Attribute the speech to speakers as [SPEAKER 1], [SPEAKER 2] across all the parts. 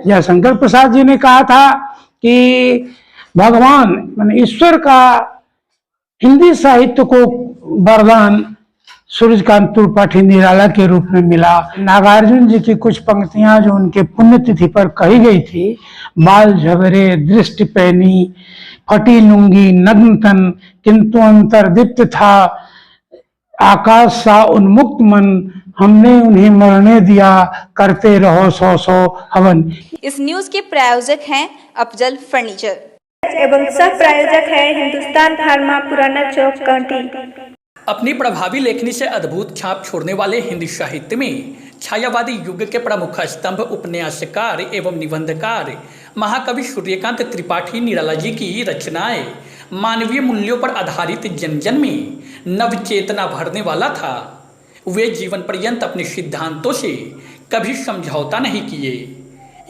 [SPEAKER 1] जयशंकर प्रसाद जी ने कहा था कि भगवान माने ईश्वर का हिंदी साहित्य को वरदान सूर्यकांत त्रिपाठी निराला के रूप में मिला। नागार्जुन जी की कुछ पंक्तियां जो उनके पुण्यतिथि पर कही गई थी, बाल झबरे दृष्टि पैनी, फटी लुंगी नग्न तन, किंतु अंतर दीप्त था, आकाश सा उन्मुक्त मन, हमने उन्हें मरने दिया, करते रहो सौ सौ हवन।
[SPEAKER 2] इस न्यूज के प्रायोजक हैं अफजल फर्नीचर
[SPEAKER 3] एवं सह प्रायोजक है हिंदुस्तान फार्मा, पुराना चौक, कांटी।
[SPEAKER 4] अपनी प्रभावी लेखनी से अद्भुत छाप छोड़ने वाले हिंदी साहित्य में छायावादी युग के प्रमुख स्तंभ उपन्यासकार एवं निबंधकार महाकवि सूर्यकांत त्रिपाठी निराला जी की रचनाएं मानवीय मूल्यों पर आधारित जन जन में नव चेतना भरने वाला था। वे जीवन पर्यंत अपने सिद्धांतों से कभी समझौता नहीं किए।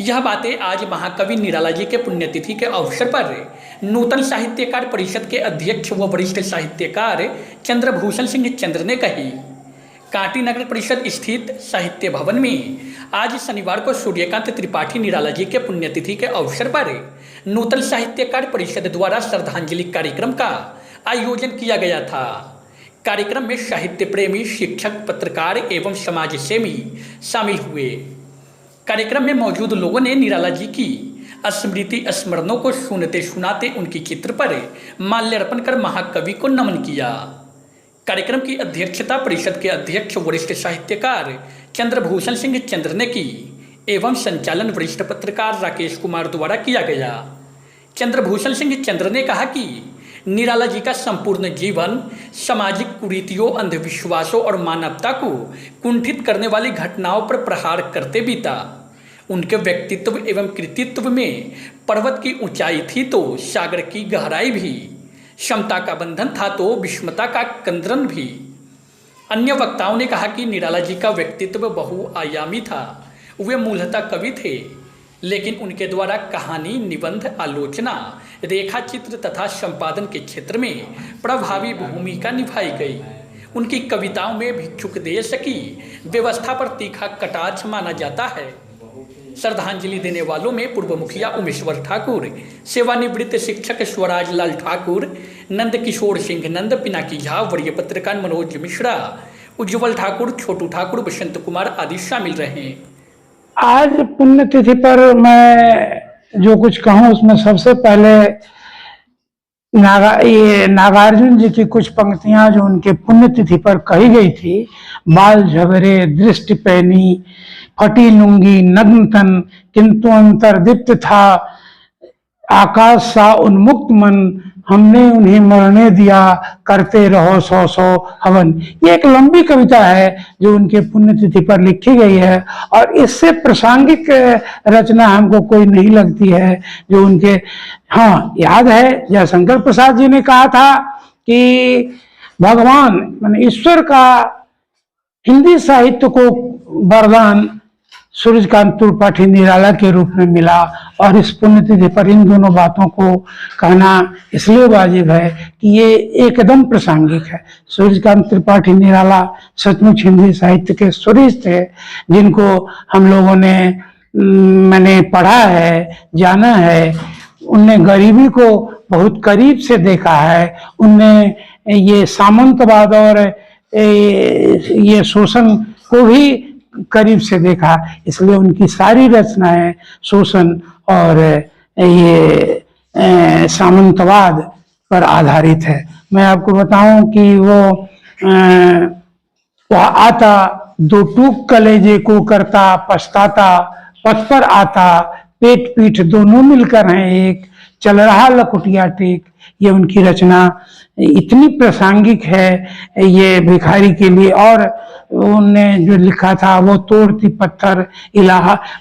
[SPEAKER 4] यह बातें आज महाकवि निराला जी के पुण्यतिथि के अवसर पर नूतन साहित्यकार परिषद के अध्यक्ष व वरिष्ठ साहित्यकार चंद्रभूषण सिंह चंद्र ने कही। कांटी नगर परिषद स्थित साहित्य भवन में आज शनिवार को सूर्यकांत त्रिपाठी निराला जी के पुण्यतिथि के अवसर पर नूतन साहित्यकार परिषद द्वारा श्रद्धांजलि कार्यक्रम का आयोजन किया गया था। कार्यक्रम में साहित्य प्रेमी, शिक्षक, पत्रकार एवं समाजसेवी शामिल हुए। कार्यक्रम में मौजूद लोगों ने निराला जी की स्मृति स्मरणों को सुनते सुनाते उनकी चित्र पर माल्यार्पण कर महाकवि को नमन किया। कार्यक्रम की अध्यक्षता परिषद के अध्यक्ष वरिष्ठ साहित्यकार चंद्रभूषण सिंह चंद्र ने की एवं संचालन वरिष्ठ पत्रकार राकेश कुमार द्वारा किया गया। चंद्रभूषण सिंह चंद्र ने कहा कि निराला जी का संपूर्ण जीवन सामाजिक कुरीतियों, अंधविश्वासों और मानवता को कुंठित करने वाली घटनाओं पर प्रहार करते बीता। उनके व्यक्तित्व एवं कृतित्व में पर्वत की ऊंचाई थी तो सागर की गहराई भी, क्षमता का बंधन था तो विषमता का कंदरन भी। अन्य वक्ताओं ने कहा कि निराला जी का व्यक्तित्व बहुआयामी था। वे मूलतः कवि थे, लेकिन उनके द्वारा कहानी, निबंध, आलोचना, रेखा चित्र तथा संपादन के क्षेत्र में प्रभावी भूमिका निभाई गई। उनकी कविताओं में भिक्षुक देश की व्यवस्था पर तीखा कटाक्ष माना जाता है। श्रद्धांजलि देने वालों में पूर्व मुखिया उमेश्वर ठाकुर, सेवानिवृत्त शिक्षक स्वराज लाल ठाकुर, नंद किशोर सिंह नंद, पिनाकी झा, वरीय पत्रकार मनोज मिश्रा, उज्जवल ठाकुर, छोटू ठाकुर, बसंत कुमार आदि शामिल रहे।
[SPEAKER 1] आज पुण्यतिथि पर मैं जो कुछ कहूँ उसमें सबसे पहले नागार्जुन जी की कुछ पंक्तियां जो उनके पुण्यतिथि पर कही गई थी, बाल झबरे दृष्टि पैनी, फटी लुंगी नग्न तन, किंतु अंतर दीप्त था, आकाश सा उन्मुक्त मन, हमने उन्हें मरने दिया, करते रहो सौ सौ हवन। ये एक लंबी कविता है जो उनके पुण्यतिथि पर लिखी गई है और इससे प्रासंगिक रचना हमको कोई नहीं लगती है जो उनके। हाँ, याद है जयशंकर प्रसाद जी ने कहा था कि भगवान माने ईश्वर का हिंदी साहित्य को वरदान सूर्यकांत त्रिपाठी निराला के रूप में मिला। और इस पुण्यतिथि पर इन दोनों बातों को कहना इसलिए वाजिब है कि ये एकदम प्रासंगिक है। सूर्यकांत त्रिपाठी निराला सचमुच हिंदी साहित्य के सूर्य थे, जिनको हम लोगों ने मैंने पढ़ा है, जाना है। उनने गरीबी को बहुत करीब से देखा है। उनने ये सामंतवाद और ये शोषण को भी करीब से देखा, इसलिए उनकी सारी रचनाएं शोषण और ये सामंतवाद पर आधारित है। मैं आपको बताऊं कि वह आता दो टूक कलेजे को करता पछताता, पथ पर आता पेट पीठ दोनों मिलकर हैं एक, चल रहा लकुटिया टेक। ये उनकी रचना इतनी प्रासंगिक है ये भिखारी के लिए। और उनने जो लिखा था, वो तोड़ती पत्थर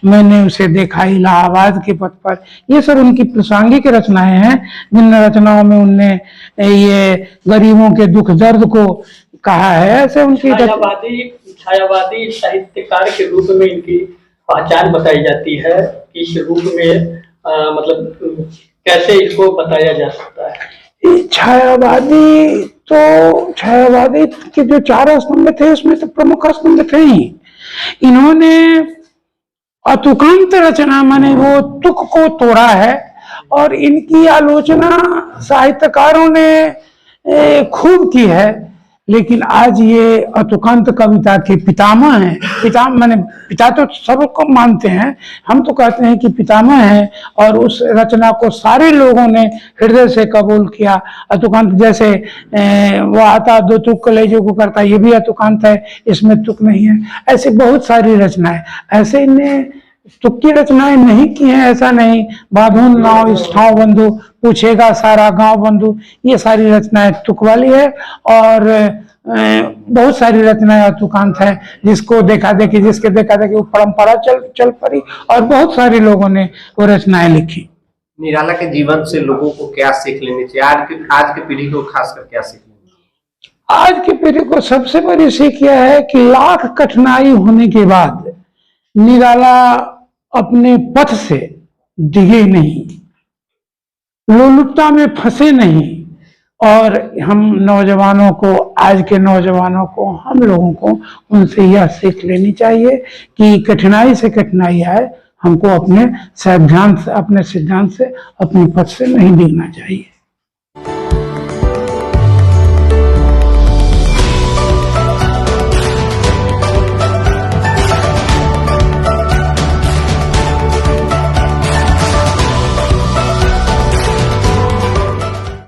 [SPEAKER 1] मैंने उसे देखा इलाहाबाद के पथ पर। ये सब उनकी प्रासंगिक रचनाएं हैं, जिन रचनाओं में उनने ये गरीबों के दुख दर्द को कहा है। ऐसे उनकी
[SPEAKER 4] छायावादी साहित्यकार के रूप में इनकी पहचान बताई जाती है। इस रूप में मतलब कैसे इसको बताया जा सकता है?
[SPEAKER 1] छायावादी के जो चार स्तंभ थे उसमें तो प्रमुख स्तंभ थे ही। इन्होंने अतुकांत रचना माने वो तुक को तोड़ा है, और इनकी आलोचना साहित्यकारों ने खूब की है। लेकिन आज ये अतुकांत कविता के पितामह हैं। माने पिता तो सबको मानते हैं, हम तो कहते हैं कि पितामह है, और उस रचना को सारे लोगों ने हृदय से कबूल किया। अतुकांत जैसे वो आता दो तुक कलेजों को करता, ये भी अतुकांत है, इसमें तुक नहीं है। ऐसे बहुत सारी रचनाएं, ऐसे इन्हें तुक की रचनाएं नहीं की हैं ऐसा नहीं। बाधून नाव स्थाव बंधु, पूछेगा सारा गांव बंधु, ये सारी रचनाएं तुक वाली है। और बहुत सारी रचनाएं अतुकांत है, जिसके देखा देखी वो परंपरा चल पड़ी, और बहुत सारे लोगों ने वो रचनाएं लिखी।
[SPEAKER 5] निराला के जीवन से लोगों को क्या सीख लेनी चाहिए? आज की पीढ़ी को खासकर क्या सीख लेनी चाहिए?
[SPEAKER 1] आज की पीढ़ी को सबसे बड़ी सीख यह है कि लाख कठिनाई होने के बाद निराला अपने पथ से डिगे नहीं, लोलुपता में फंसे नहीं। और हम नौजवानों को, आज के नौजवानों को, हम लोगों को उनसे यह सीख लेनी चाहिए कि कठिनाई से कठिनाई आए, हमको अपने सिद्धांत से, अपने पथ से नहीं डिगना चाहिए।